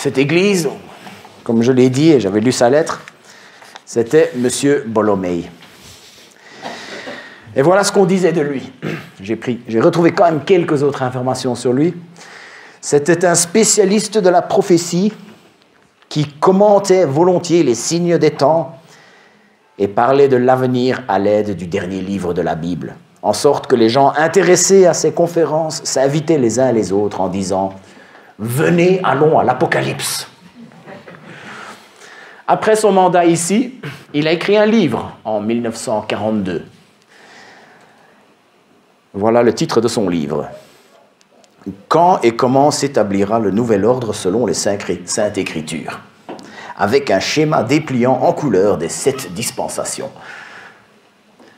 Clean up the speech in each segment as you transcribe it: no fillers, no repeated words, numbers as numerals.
cette église, comme je l'ai dit et j'avais lu sa lettre, c'était M. Bolomei. Et voilà ce qu'on disait de lui. J'ai retrouvé quand même quelques autres informations sur lui. C'était un spécialiste de la prophétie qui commentait volontiers les signes des temps et parlait de l'avenir à l'aide du dernier livre de la Bible, en sorte que les gens intéressés à ces conférences s'invitaient les uns les autres en disant « Venez, allons à l'Apocalypse ». Après son mandat ici, il a écrit un livre en 1942. Voilà le titre de son livre. « Quand et comment s'établira le nouvel ordre selon les Saintes Écritures ?» avec un schéma dépliant en couleur des 7 dispensations.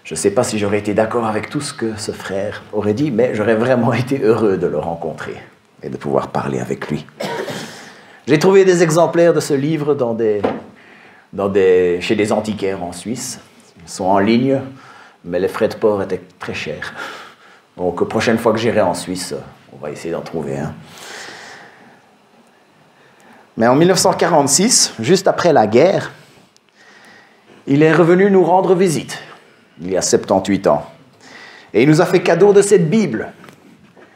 Je ne sais pas si j'aurais été d'accord avec tout ce que ce frère aurait dit, mais j'aurais vraiment été heureux de le rencontrer et de pouvoir parler avec lui. J'ai trouvé des exemplaires de ce livre chez des antiquaires en Suisse. Ils sont en ligne, mais les frais de port étaient très chers. Donc, la prochaine fois que j'irai en Suisse, on va essayer d'en trouver un. Mais en 1946, juste après la guerre, il est revenu nous rendre visite, il y a 78 ans. Et il nous a fait cadeau de cette Bible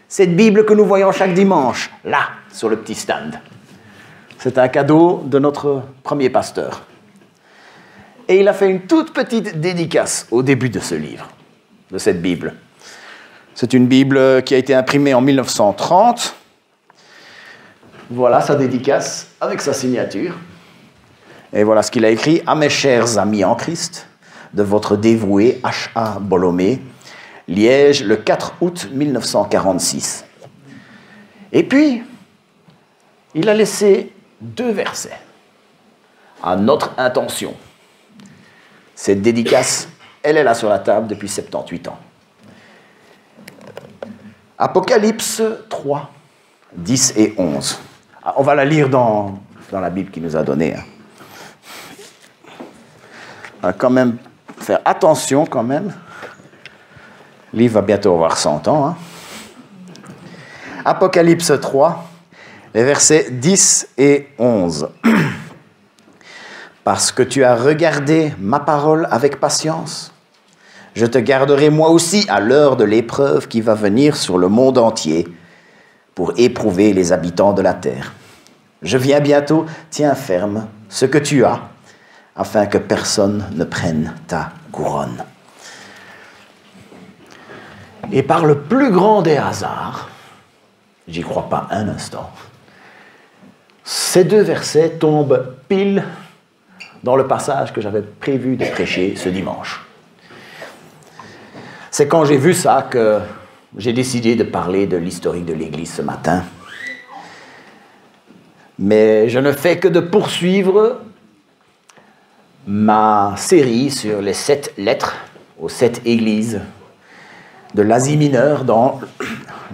que nous voyons chaque dimanche, là, sur le petit stand. C'est un cadeau de notre premier pasteur. Et il a fait une toute petite dédicace au début de ce livre, de cette Bible. C'est une Bible qui a été imprimée en 1930. Voilà sa dédicace avec sa signature. Et voilà ce qu'il a écrit. « À mes chers amis en Christ, de votre dévoué H.A. Bolomei, Liège, le 4 août 1946. » Et puis, il a laissé 2 versets à notre intention. Cette dédicace, elle est là sur la table depuis 78 ans. Apocalypse 3, 10 et 11. On va la lire dans la Bible qu'il nous a donnée. On va quand même faire attention quand même. Le livre va bientôt avoir 100 ans. Apocalypse 3, les versets 10 et 11. Parce que tu as regardé ma parole avec patience, je te garderai moi aussi à l'heure de l'épreuve qui va venir sur le monde entier pour éprouver les habitants de la terre. Je viens bientôt, tiens ferme ce que tu as, afin que personne ne prenne ta couronne. Et par le plus grand des hasards, j'y crois pas un instant, ces 2 versets tombent pile dans le passage que j'avais prévu de prêcher ce dimanche. C'est quand j'ai vu ça que j'ai décidé de parler de l'historique de l'Église ce matin. Mais je ne fais que de poursuivre ma série sur les 7 lettres aux 7 églises de l'Asie mineure dans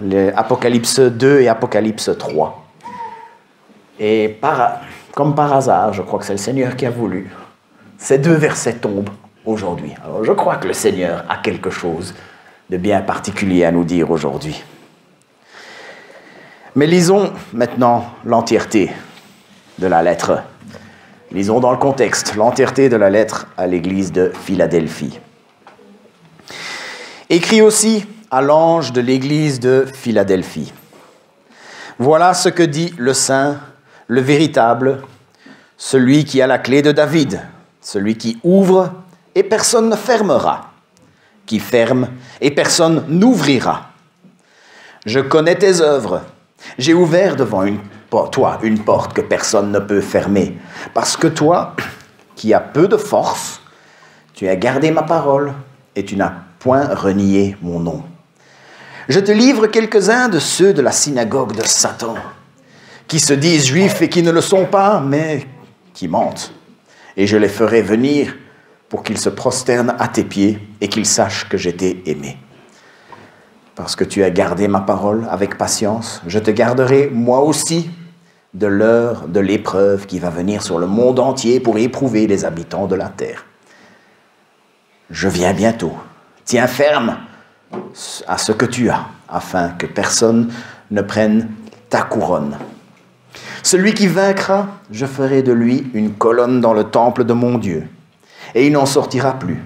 les Apocalypse 2 et Apocalypse 3. Et comme par hasard, je crois que c'est le Seigneur qui a voulu, ces 2 versets tombent aujourd'hui. Alors je crois que le Seigneur a quelque chose de bien particulier à nous dire aujourd'hui. Mais lisons maintenant l'entièreté de la lettre. Lisons dans le contexte l'entièreté de la lettre à l'église de Philadelphie. Écrit aussi à l'ange de l'église de Philadelphie. Voilà ce que dit le saint, le véritable, celui qui a la clé de David, celui qui ouvre et personne ne fermera, qui ferme et personne n'ouvrira. Je connais tes œuvres. J'ai ouvert devant toi une porte que personne ne peut fermer. Parce que toi, qui as peu de force, tu as gardé ma parole et tu n'as point renié mon nom. Je te livre quelques-uns de ceux de la synagogue de Satan, qui se disent juifs et qui ne le sont pas, mais qui mentent. Et je les ferai venir pour qu'ils se prosternent à tes pieds et qu'ils sachent que je t'ai aimé. Parce que tu as gardé ma parole avec patience, je te garderai moi aussi de l'heure de l'épreuve qui va venir sur le monde entier pour éprouver les habitants de la terre. Je viens bientôt. Tiens ferme à ce que tu as, afin que personne ne prenne ta couronne. Celui qui vaincra, je ferai de lui une colonne dans le temple de mon Dieu, et il n'en sortira plus.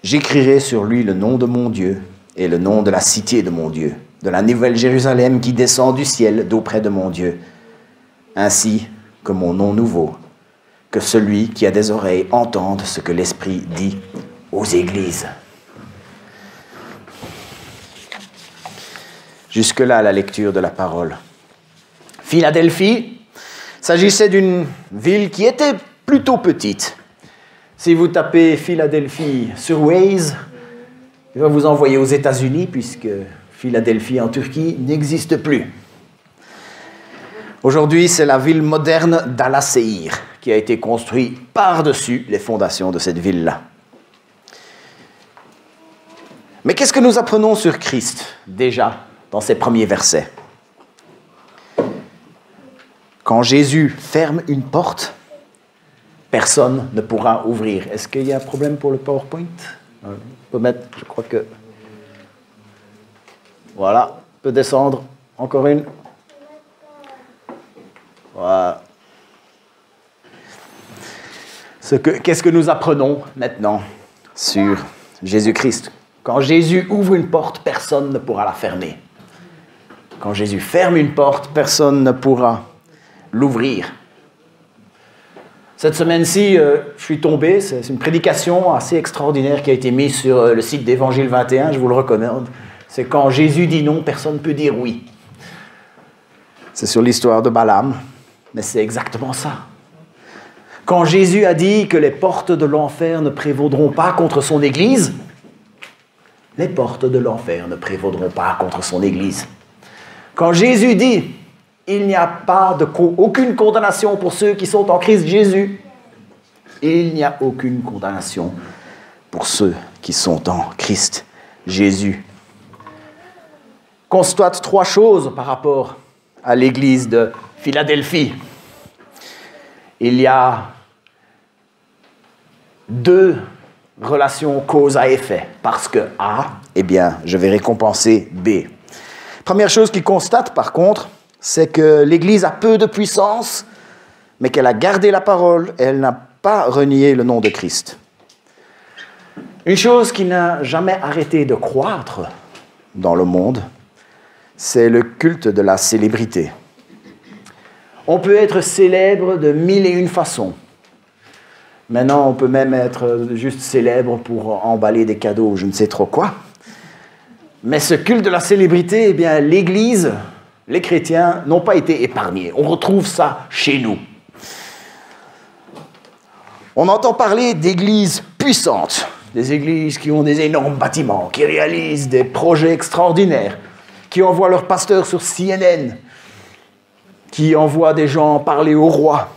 J'écrirai sur lui le nom de mon Dieu et le nom de la cité de mon Dieu, de la nouvelle Jérusalem qui descend du ciel d'auprès de mon Dieu, ainsi que mon nom nouveau, que celui qui a des oreilles entende ce que l'Esprit dit aux églises. Jusque-là, la lecture de la parole. Philadelphie, s'agissait d'une ville qui était plutôt petite. Si vous tapez Philadelphie sur Waze, il va vous envoyer aux États-Unis, puisque Philadelphie en Turquie n'existe plus. Aujourd'hui, c'est la ville moderne d'Al-Seir qui a été construite par-dessus les fondations de cette ville-là. Mais qu'est-ce que nous apprenons sur Christ, déjà, dans ces premiers versets? Quand Jésus ferme une porte, personne ne pourra ouvrir. Est-ce qu'il y a un problème pour le PowerPoint? On peut mettre, je crois que... Voilà, on peut descendre. Encore une. Voilà. Qu'est-ce que nous apprenons maintenant sur Jésus-Christ? Quand Jésus ouvre une porte, personne ne pourra la fermer. Quand Jésus ferme une porte, personne ne pourra l'ouvrir. Cette semaine-ci, je suis tombé, c'est une prédication assez extraordinaire qui a été mise sur le site d'Évangile 21, je vous le recommande. C'est quand Jésus dit non, personne ne peut dire oui. C'est sur l'histoire de Balaam, mais c'est exactement ça. Quand Jésus a dit que les portes de l'enfer ne prévaudront pas contre son Église, les portes de l'enfer ne prévaudront pas contre son Église. Quand Jésus dit il n'y a pas aucune condamnation pour ceux qui sont en Christ Jésus, il n'y a aucune condamnation pour ceux qui sont en Christ Jésus. Constate 3 choses par rapport à l'église de Philadelphie. Il y a 2 relations cause à effet. Parce que A, eh bien, je vais récompenser B. Première chose qu'il constate, par contre, c'est que l'Église a peu de puissance, mais qu'elle a gardé la parole et elle n'a pas renié le nom de Christ. Une chose qui n'a jamais arrêté de croître dans le monde, c'est le culte de la célébrité. On peut être célèbre de 1001 façons. Maintenant, on peut même être juste célèbre pour emballer des cadeaux ou je ne sais trop quoi. Mais ce culte de la célébrité, eh bien, l'Église, les chrétiens n'ont pas été épargnés. On retrouve ça chez nous. On entend parler d'églises puissantes, des églises qui ont des énormes bâtiments, qui réalisent des projets extraordinaires, qui envoient leurs pasteurs sur CNN, qui envoient des gens parler au roi.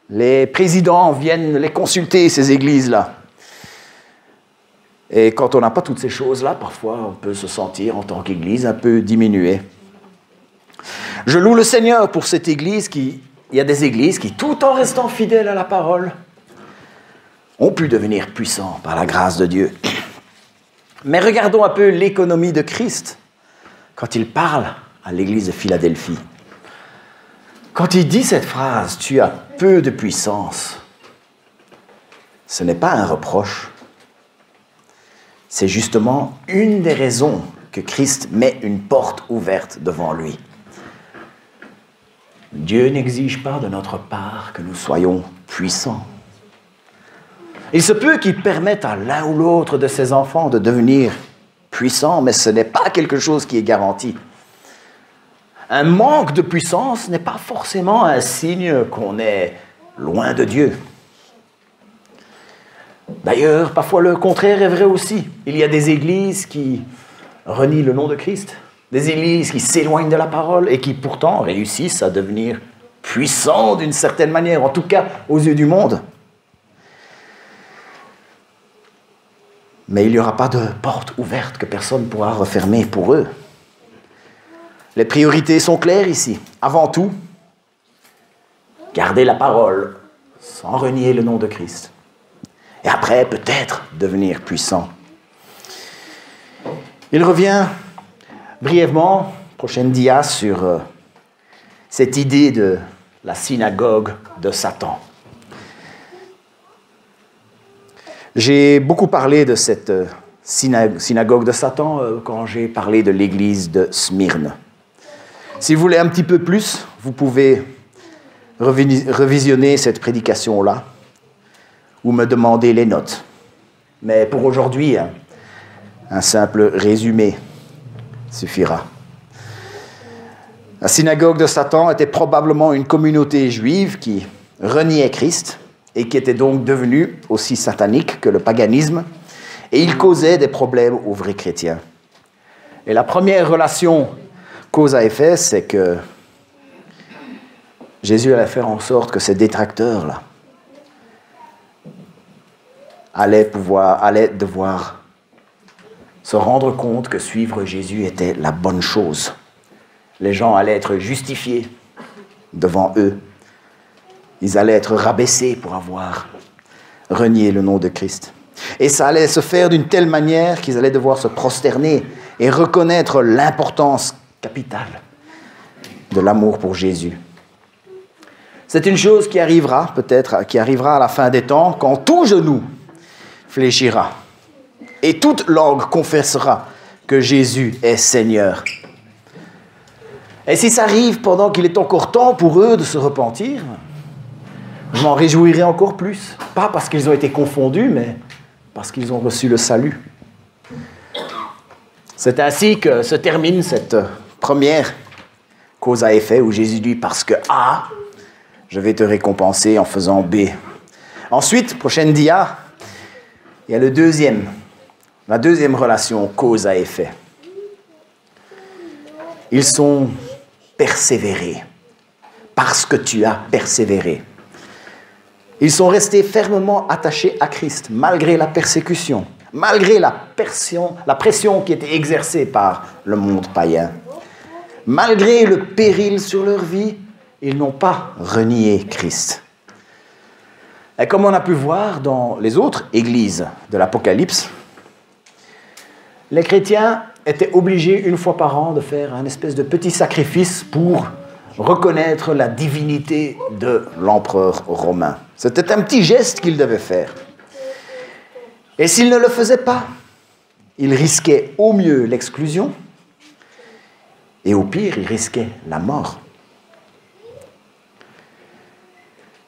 Les présidents viennent les consulter, ces églises-là. Et quand on n'a pas toutes ces choses-là, parfois on peut se sentir en tant qu'église un peu diminué. Je loue le Seigneur pour cette église il y a des églises qui, tout en restant fidèles à la parole, ont pu devenir puissants par la grâce de Dieu. Mais regardons un peu l'économie de Christ quand il parle à l'église de Philadelphie. Quand il dit cette phrase, « Tu as peu de puissance », ce n'est pas un reproche. C'est justement une des raisons que Christ met une porte ouverte devant lui. Dieu n'exige pas de notre part que nous soyons puissants. Il se peut qu'il permette à l'un ou l'autre de ses enfants de devenir puissants, mais ce n'est pas quelque chose qui est garanti. Un manque de puissance n'est pas forcément un signe qu'on est loin de Dieu. D'ailleurs, parfois le contraire est vrai aussi. Il y a des églises qui renient le nom de Christ, des églises qui s'éloignent de la parole et qui pourtant réussissent à devenir puissants d'une certaine manière, en tout cas aux yeux du monde. Mais il n'y aura pas de porte ouverte que personne ne pourra refermer pour eux. Les priorités sont claires ici. Avant tout, garder la parole sans renier le nom de Christ. Et après, peut-être, devenir puissant. Il revient brièvement, prochaine dia, sur cette idée de la synagogue de Satan. J'ai beaucoup parlé de cette synagogue de Satan quand j'ai parlé de l'église de Smyrne. Si vous voulez un petit peu plus, vous pouvez revisionner cette prédication-là ou me demander les notes. Mais pour aujourd'hui, un simple résumé suffira. La synagogue de Satan était probablement une communauté juive qui reniait Christ et qui était donc devenue aussi satanique que le paganisme, et il causait des problèmes aux vrais chrétiens. Et la première relation cause à effet, c'est que Jésus allait faire en sorte que ces détracteurs-là allaient devoir se rendre compte que suivre Jésus était la bonne chose. Les gens allaient être justifiés devant eux. Ils allaient être rabaissés pour avoir renié le nom de Christ. Et ça allait se faire d'une telle manière qu'ils allaient devoir se prosterner et reconnaître l'importance capitale de l'amour pour Jésus. C'est une chose qui arrivera, peut-être, qui arrivera à la fin des temps, quand tout genou fléchira et toute langue confessera que Jésus est Seigneur. Et si ça arrive pendant qu'il est encore temps pour eux de se repentir, je m'en réjouirai encore plus. Pas parce qu'ils ont été confondus, mais parce qu'ils ont reçu le salut. C'est ainsi que se termine cette première cause à effet où Jésus dit « Parce que A, je vais te récompenser en faisant B ». Ensuite, prochaine dia, il y a la deuxième relation cause à effet. Ils sont persévérés parce que tu as persévéré. Ils sont restés fermement attachés à Christ, malgré la persécution, malgré la pression qui était exercée par le monde païen. Malgré le péril sur leur vie, ils n'ont pas renié Christ. Et comme on a pu voir dans les autres églises de l'Apocalypse, les chrétiens étaient obligés une fois par an de faire un espèce de petit sacrifice pour reconnaître la divinité de l'empereur romain. C'était un petit geste qu'ils devaient faire. Et s'ils ne le faisaient pas, ils risquaient au mieux l'exclusion et au pire, ils risquaient la mort.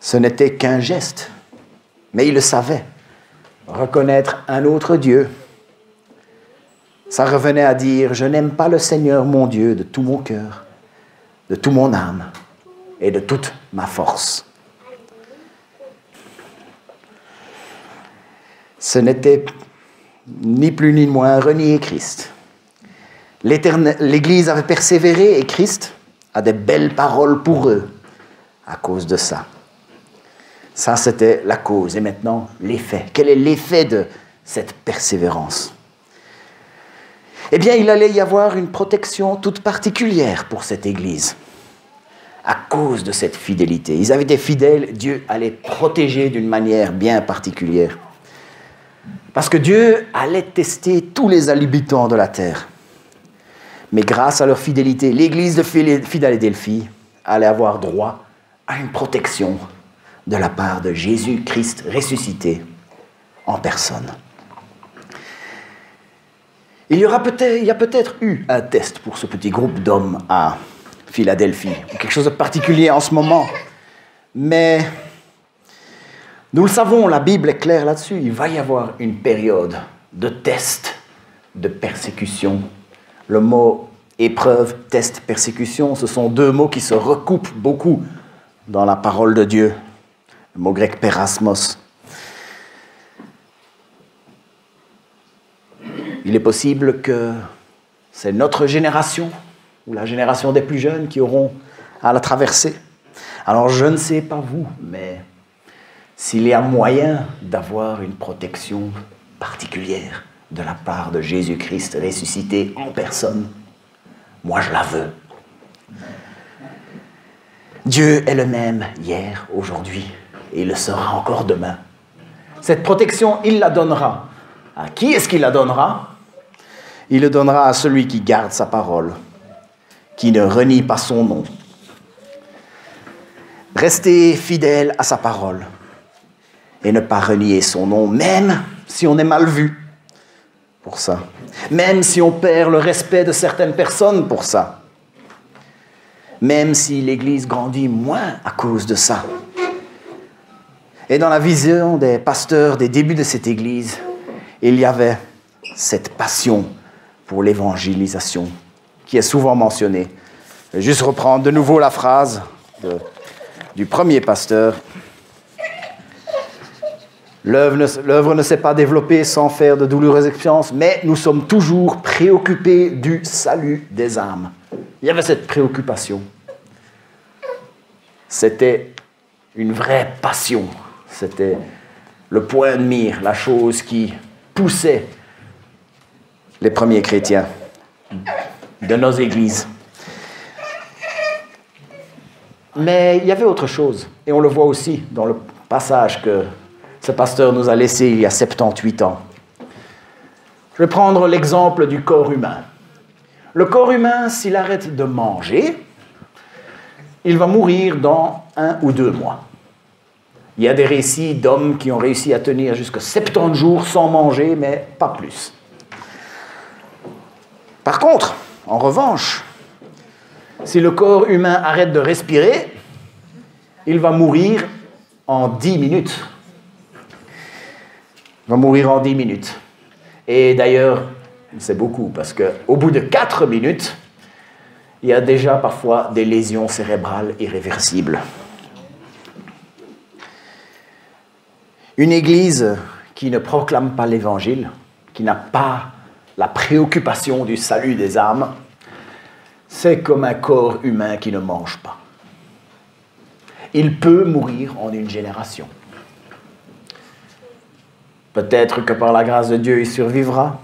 Ce n'était qu'un geste, mais ils le savaient. Reconnaître un autre Dieu, ça revenait à dire « Je n'aime pas le Seigneur mon Dieu de tout mon cœur, de toute mon âme et de toute ma force. » Ce n'était ni plus ni moins renier Christ. L'Église avait persévéré et Christ a des belles paroles pour eux à cause de ça. Ça, c'était la cause. Et maintenant, l'effet. Quel est l'effet de cette persévérance? Eh bien, il allait y avoir une protection toute particulière pour cette Église à cause de cette fidélité. Ils avaient été fidèles, Dieu allait protéger d'une manière bien particulière. Parce que Dieu allait tester tous les habitants de la terre. Mais grâce à leur fidélité, l'église de Philadelphie allait avoir droit à une protection de la part de Jésus-Christ ressuscité en personne. Il y a peut-être eu un test pour ce petit groupe d'hommes à Philadelphie, quelque chose de particulier en ce moment. Mais nous le savons, la Bible est claire là-dessus. Il va y avoir une période de test, de persécution. Le mot épreuve, test, persécution, ce sont deux mots qui se recoupent beaucoup dans la parole de Dieu. Le mot grec perasmos. Il est possible que c'est notre génération, ou la génération des plus jeunes, qui auront à la traverser. Alors je ne sais pas vous, mais s'il y a moyen d'avoir une protection particulière de la part de Jésus-Christ ressuscité en personne, moi je la veux. Dieu est le même hier, aujourd'hui, et il le sera encore demain. Cette protection, il la donnera. À qui est-ce qu'il la donnera? Il le donnera à celui qui garde sa parole, qui ne renie pas son nom, Rester fidèle à sa parole et ne pas renier son nom, même si on est mal vu pour ça, même si on perd le respect de certaines personnes pour ça, même si l'Église grandit moins à cause de ça. Et dans la vision des pasteurs des débuts de cette Église, il y avait cette passion pour l'évangélisation qui est souvent mentionnée. Je vais juste reprendre de nouveau la phrase du premier pasteur. L'œuvre ne s'est pas développée sans faire de douloureuses expériences, mais nous sommes toujours préoccupés du salut des âmes. Il y avait cette préoccupation. C'était une vraie passion. C'était le point de mire, la chose qui poussait les premiers chrétiens de nos églises. Mais il y avait autre chose, et on le voit aussi dans le passage que ce pasteur nous a laissé il y a 78 ans. Je vais prendre l'exemple du corps humain. Le corps humain, s'il arrête de manger, il va mourir dans 1 ou 2 mois. Il y a des récits d'hommes qui ont réussi à tenir jusqu'à 70 jours sans manger, mais pas plus. Par contre, en revanche, si le corps humain arrête de respirer, il va mourir en 10 minutes. Il va mourir en 10 minutes. Et d'ailleurs, c'est beaucoup, parce qu'au bout de 4 minutes, il y a déjà parfois des lésions cérébrales irréversibles. Une église qui ne proclame pas l'évangile, qui n'a pas la préoccupation du salut des âmes, c'est comme un corps humain qui ne mange pas. Il peut mourir en une génération. Peut-être que par la grâce de Dieu, il survivra.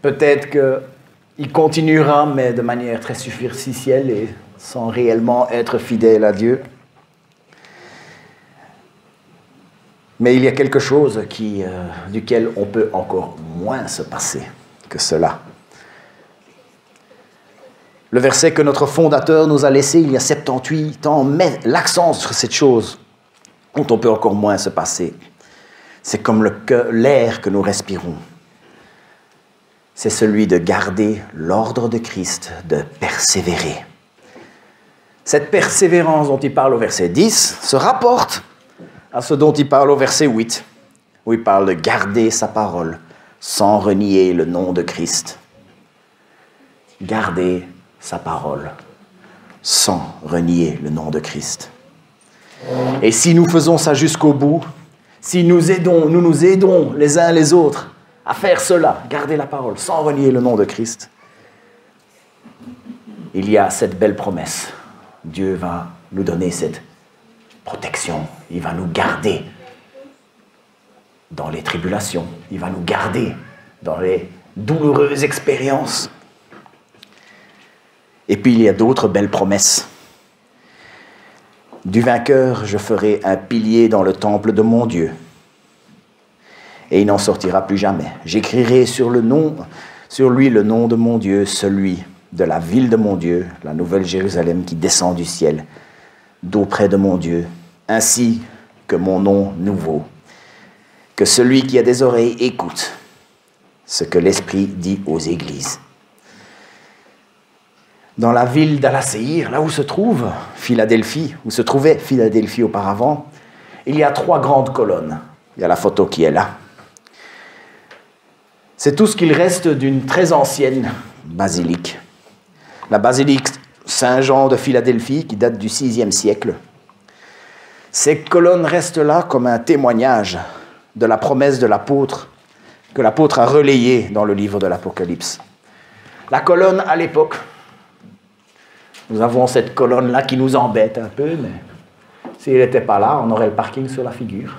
Peut-être qu'il continuera, mais de manière très superficielle et sans réellement être fidèle à Dieu. Mais il y a quelque chose duquel on peut encore moins se passer que cela. Le verset que notre fondateur nous a laissé il y a 78 ans met l'accent sur cette chose dont on peut encore moins se passer. C'est comme l'air que nous respirons. C'est celui de garder l'ordre de Christ, de persévérer. Cette persévérance dont il parle au verset 10 se rapporte à ce dont il parle au verset 8, où il parle de garder sa parole sans renier le nom de Christ. Garder sa parole sans renier le nom de Christ. Et si nous faisons ça jusqu'au bout, si nous nous aidons les uns les autres à faire cela, garder la parole sans renier le nom de Christ, il y a cette belle promesse. Dieu va nous donner cette protection. Il va nous garder dans les tribulations. Il va nous garder dans les douloureuses expériences. Et puis il y a d'autres belles promesses. Du vainqueur, je ferai un pilier dans le temple de mon Dieu. Et il n'en sortira plus jamais. J'écrirai sur lui le nom de mon Dieu, celui de la ville de mon Dieu, la nouvelle Jérusalem qui descend du ciel, d'auprès de mon Dieu, ainsi que mon nom nouveau. Que celui qui a des oreilles écoute ce que l'Esprit dit aux églises. Dans la ville d'Al-Séir, là où se trouve Philadelphie, où se trouvait Philadelphie auparavant, il y a 3 grandes colonnes. Il y a la photo qui est là. C'est tout ce qu'il reste d'une très ancienne basilique. La basilique Saint-Jean de Philadelphie, qui date du VIe siècle. Ces colonnes restent là comme un témoignage de la promesse de l'apôtre, que l'apôtre a relayée dans le livre de l'Apocalypse. La colonne, à l'époque, nous avons cette colonne-là qui nous embête un peu, mais s'il n'était pas là, on aurait le parking sur la figure.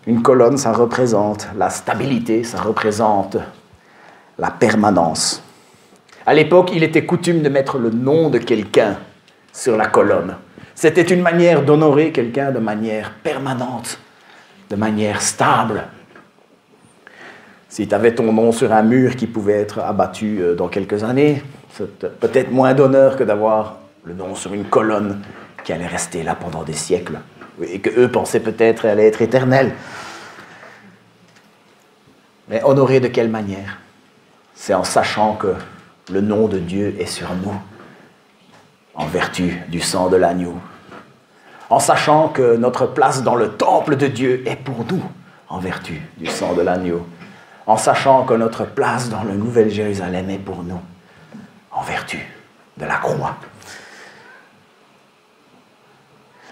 Une colonne, ça représente la stabilité, ça représente la permanence. À l'époque, il était coutume de mettre le nom de quelqu'un sur la colonne. C'était une manière d'honorer quelqu'un de manière permanente, de manière stable. Si tu avais ton nom sur un mur qui pouvait être abattu dans quelques années, c'est peut-être moins d'honneur que d'avoir le nom sur une colonne qui allait rester là pendant des siècles, et qu'eux pensaient peut-être allait être éternelle. Mais honorer de quelle manière? C'est en sachant que le nom de Dieu est sur nous, en vertu du sang de l'agneau. En sachant que notre place dans le temple de Dieu est pour nous, en vertu du sang de l'agneau. En sachant que notre place dans le Nouvel Jérusalem est pour nous, en vertu de la croix.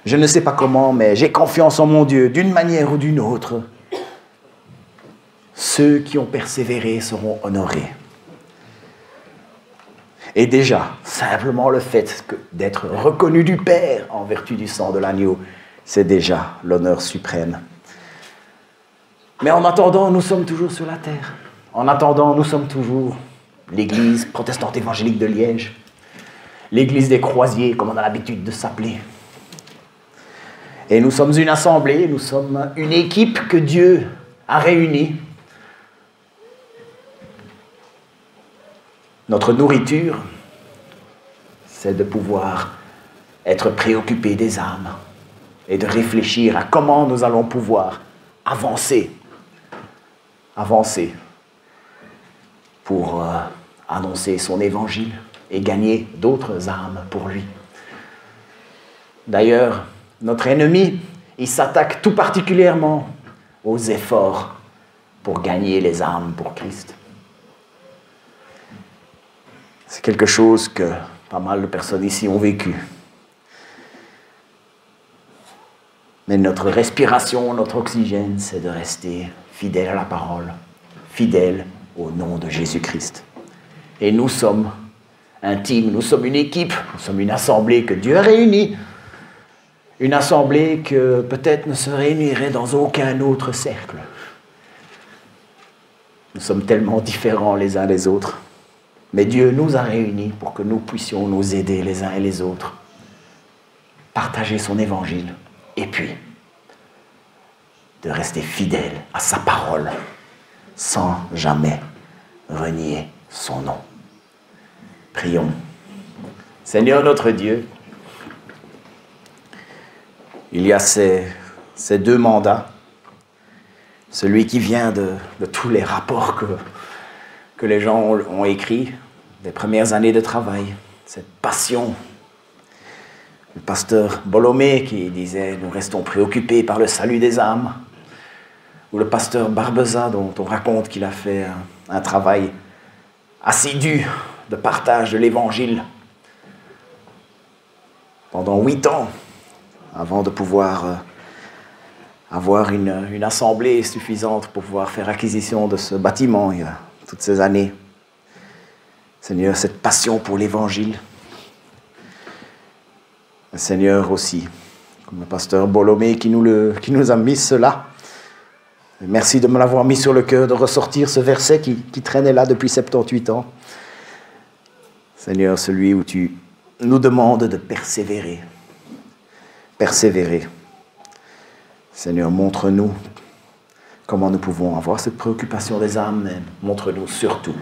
Je ne sais pas comment, mais j'ai confiance en mon Dieu, d'une manière ou d'une autre. Ceux qui ont persévéré seront honorés. Et déjà, simplement le fait d'être reconnu du Père en vertu du sang de l'agneau, c'est déjà l'honneur suprême. Mais en attendant, nous sommes toujours sur la terre. En attendant, nous sommes toujours l'Église protestante évangélique de Liège, l'Église des croisiers, comme on a l'habitude de s'appeler. Et nous sommes une assemblée, nous sommes une équipe que Dieu a réunie. Notre nourriture, c'est de pouvoir être préoccupé des âmes et de réfléchir à comment nous allons pouvoir avancer pour annoncer son évangile et gagner d'autres âmes pour lui. D'ailleurs, notre ennemi, il s'attaque tout particulièrement aux efforts pour gagner les âmes pour Christ. C'est quelque chose que pas mal de personnes ici ont vécu. Mais notre respiration, notre oxygène, c'est de rester fidèle à la parole, fidèle au nom de Jésus-Christ. Et nous sommes un team, nous sommes une équipe, nous sommes une assemblée que Dieu a réunie. Une assemblée que peut-être ne se réunirait dans aucun autre cercle. Nous sommes tellement différents les uns des autres. Mais Dieu nous a réunis pour que nous puissions nous aider les uns et les autres, partager son évangile, et puis de rester fidèle à sa parole, sans jamais renier son nom. Prions. Seigneur notre Dieu, il y a ces deux mandats, celui qui vient de tous les rapports que les gens ont écrits, des premières années de travail, cette passion. Le pasteur Bolomé qui disait « Nous restons préoccupés par le salut des âmes », ou le pasteur Barbeza dont on raconte qu'il a fait un travail assidu de partage de l'Évangile pendant 8 ans, avant de pouvoir avoir une assemblée suffisante pour pouvoir faire acquisition de ce bâtiment il y a toutes ces années. Seigneur, cette passion pour l'Évangile. Seigneur aussi, comme le pasteur Bolomé qui nous a mis cela. Merci de me l'avoir mis sur le cœur, de ressortir ce verset qui traînait là depuis 78 ans. Seigneur, celui où tu nous demandes de persévérer. Persévérer. Seigneur, montre-nous comment nous pouvons avoir cette préoccupation des âmes, mais montre-nous surtout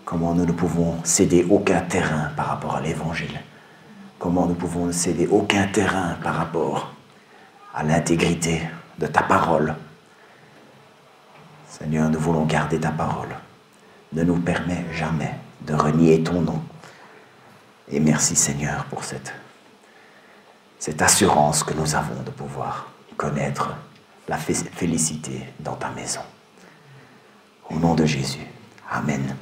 comment nous ne pouvons céder aucun terrain par rapport à l'Évangile. Comment nous pouvons ne céder aucun terrain par rapport à l'intégrité de ta parole. Seigneur, nous voulons garder ta parole. Ne nous permets jamais de renier ton nom. Et merci Seigneur pour cette assurance que nous avons de pouvoir connaître la félicité dans ta maison. Au nom de Jésus. Amen.